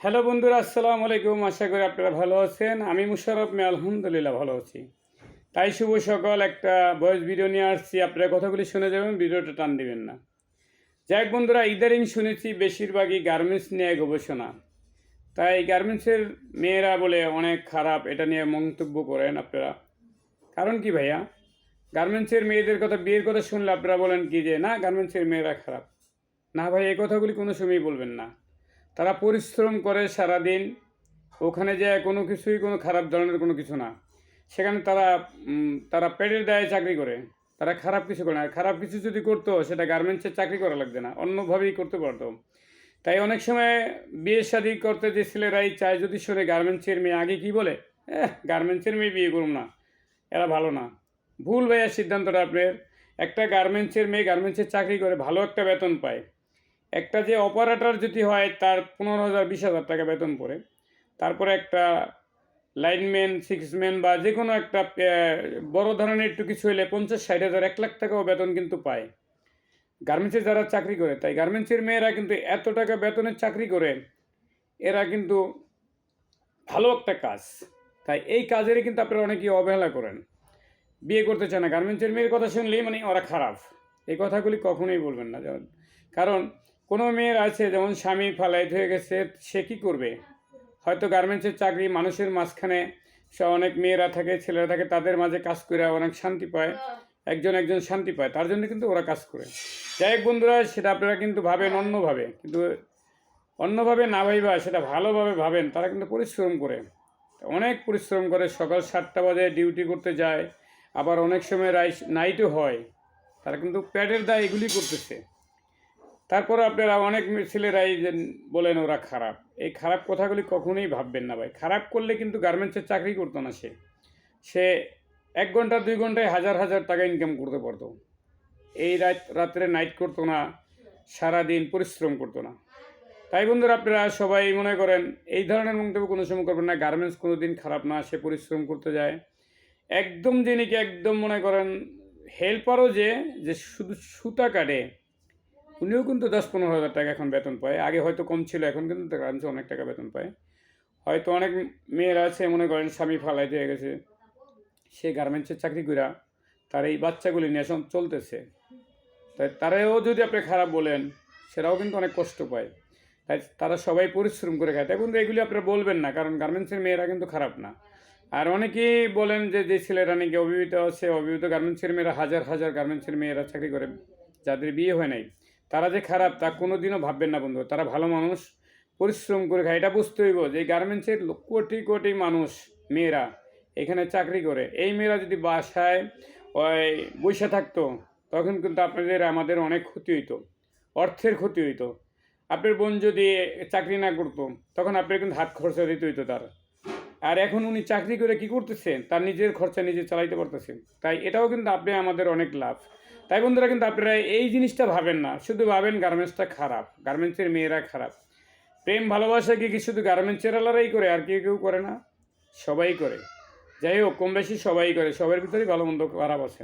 Hello বন্ধুরা, আসসালামু আলাইকুম। আশা করি আপনারা ভালো আছেন। আমি মুশারফ মে আলহামদুলিল্লাহ ভালো আছি। তাই শুভ সকাল একটা ভয়েস ভিডিও নিয়ে আসছি, আপনারা কথাগুলি শুনে যাবেন, ভিডিওটা টান দিবেন না। যাই হোক বন্ধুরা, ইদারিং শুনেছি বেশিরভাগই গার্মেন্টস নিয়ে গবেষণা। তাই গার্মেন্টসের মেয়েরা বলে অনেক খারাপ, এটা নিয়ে মন্তব্য করেন আপনারা। কারণ কি ভাইয়া? গার্মেন্টসের মেয়েদের কথা, বিয়ের কথা শুনলে আপনারা বলেন কি যে না, গার্মেন্টসের মেয়েরা খারাপ। না ভাই, এই কথাগুলি কোনো সময়ই বলবেন না। তারা পরিশ্রম করে সারাদিন, ওখানে যায় কোনো কিছুই কোনো খারাপ ধরনের কোনো কিছু না। সেখানে তারা পেটের দায়ে চাকরি করে, তারা খারাপ কিছু করে না। খারাপ কিছু যদি করতো সেটা গার্মেন্টসে চাকরি করা লাগবে না, অন্যভাবেই করতে পারতো। তাই অনেক সময় বিয়ে শাদী করতে যে ছেলেরাই চায়, যদি শোনে গার্মেন্টসের মেয়ে, আগে কি বলে, গার্মেন্টসের মেয়ে বিয়ে করুন না, এরা ভালো না। ভুল ভাইয়া সিদ্ধান্তটা আপনার। একটা গার্মেন্টসের মেয়ে গার্মেন্টসের চাকরি করে ভালো একটা বেতন পায়। একটা যে অপারেটর যদি হয় তার 15,000 20,000 টাকা বেতন পড়ে। তারপরে একটা লাইনম্যান, সিক্সম্যান বা যে কোনো একটা বড় ধরনের একটু কিছু হলে 50-60 হাজার, 1 লাখ টাকাও বেতন কিন্তু পায় গার্মেন্টসে যারা চাকরি করে। তাই গার্মেন্টসের মেয়েরা কিন্তু এত টাকা বেতনের চাকরি করে, এরা কিন্তু ভালো একটা কাজ। তাই এই কাজেরই কিন্তু আপনারা অনেকেই অবহেলা করেন, বিয়ে করতে চায় না। গার্মেন্টসের মেয়ের কথা শুনলেই মানে ওরা খারাপ, এই কথাগুলি কখনোই বলবেন না। কারণ কোনো মেয়ের আছে যেমন স্বামী ফালাইট হয়ে গেছে, সে কী করবে? হয়তো গার্মেন্টসের চাকরি মানুষের মাঝখানে, সে অনেক মেয়েরা থাকে, ছেলেরা থাকে, তাদের মাঝে কাজ করে অনেক শান্তি পায়, একজন একজন শান্তি পায়, তার জন্য কিন্তু ওরা কাজ করে। যাই হোক বন্ধুরা, সেটা আপনারা কিন্তু ভাবেন অন্যভাবে, কিন্তু অন্যভাবে না ভাইবা, সেটা ভালোভাবে ভাবেন। তারা কিন্তু পরিশ্রম করে, অনেক পরিশ্রম করে, সকাল 7টা বাজে ডিউটি করতে যায়, আবার অনেক সময় নাইটও হয়। তারা কিন্তু প্যাডের দায় এগুলি করতেছে। তারপর আপনারা অনেক ছেলেরাই যে বলেন ওরা খারাপ, এই খারাপ কথাগুলি কখনোই ভাববেন না ভাই। খারাপ করলে কিন্তু গার্মেন্টসের চাকরি করতো না। সে 1 ঘন্টা 2 ঘন্টায় হাজার হাজার টাকা ইনকাম করতে পারতো। এই রাত্রে নাইট করতো না, সারাদিন পরিশ্রম করতো না। তাই বন্ধুরা, আপনারা সবাই মনে করেন এই ধরনের মন্তব্য কোনো সময় করবেন না। গার্মেন্টস কোনো দিন খারাপ না, সে পরিশ্রম করতে যায় একদম। যিনিকে একদম মনে করেন হেল্পারও যে শুধু সুতা কাটে, উনিও কিন্তু 10-15 হাজার টাকা এখন বেতন পায়। আগে হয়তো কম ছিল, এখন কিন্তু গার্মেন্টসে অনেক টাকা বেতন পায়। হয়তো অনেক মেয়েরা আছে মনে করেন স্বামী ফালাইতে হয়ে গেছে, সে গার্মেন্টসের চাকরি করা তার এই বাচ্চাগুলি নিয়ে চলতেছে। তাই তারাও যদি আপনি খারাপ বলেন, সেটাও কিন্তু অনেক কষ্ট পায়। তাই তারা সবাই পরিশ্রম করে খায়। তাই কিন্তু এগুলি আপনারা বলবেন না, কারণ গার্মেন্টসের মেয়েরা কিন্তু খারাপ না। আর অনেকেই বলেন যে ছেলেরা নাকি অবিবাহিত আছে, অবিবাহিত গার্মেন্টসের মেয়েরা, হাজার হাজার গার্মেন্টসের মেয়েরা চাকরি করে, যাদের বিয়ে হয় নাই, তারা যে খারাপ তা কোনো দিনও ভাববেন না বন্ধু। তারা ভালো মানুষ, পরিশ্রম করে খায়। এটা বুঝতে হইব যে গার্মেন্টসের কোটি কোটি মানুষ, মেয়েরা এখানে চাকরি করে। এই মেয়েরা যদি বাসায় ওই বসে থাকতো, তখন কিন্তু আমাদের অনেক ক্ষতি হইতো, অর্থের ক্ষতি হইতো। আপনার বোন যদি চাকরি না করতো, তখন আপনার কিন্তু হাত খরচা দিতে হইতো তার। আর এখন উনি চাকরি করে কি করতেছেন, তার নিজের খরচা নিজে চালাইতে পারতেছেন। তাই এটাও কিন্তু আমাদের অনেক লাভ। তাই বন্ধুরা, কিন্তু আপনারা এই জিনিসটা ভাবেন না, শুধু ভাবেন গার্মেন্টসটা খারাপ, গার্মেন্টসের মেয়েরা খারাপ। প্রেম ভালোবাসা কি শুধু গার্মেন্টসের আলারাই করে, আর কেউ করে না? সবাই করে। যাই হোক, কম বেশি সবাই করে, সবার ভিতরেই ভালো মন্দ খারাপ আছে।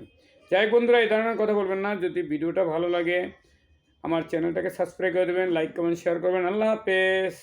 যাই হোক বন্ধুরা, এই ধরনের কথা বলবেন না। যদি ভিডিওটা ভালো লাগে, আমার চ্যানেলটাকে সাবস্ক্রাইব করে দেবেন, লাইক কমেন্ট শেয়ার করবেন। আল্লাহ হাফেজ।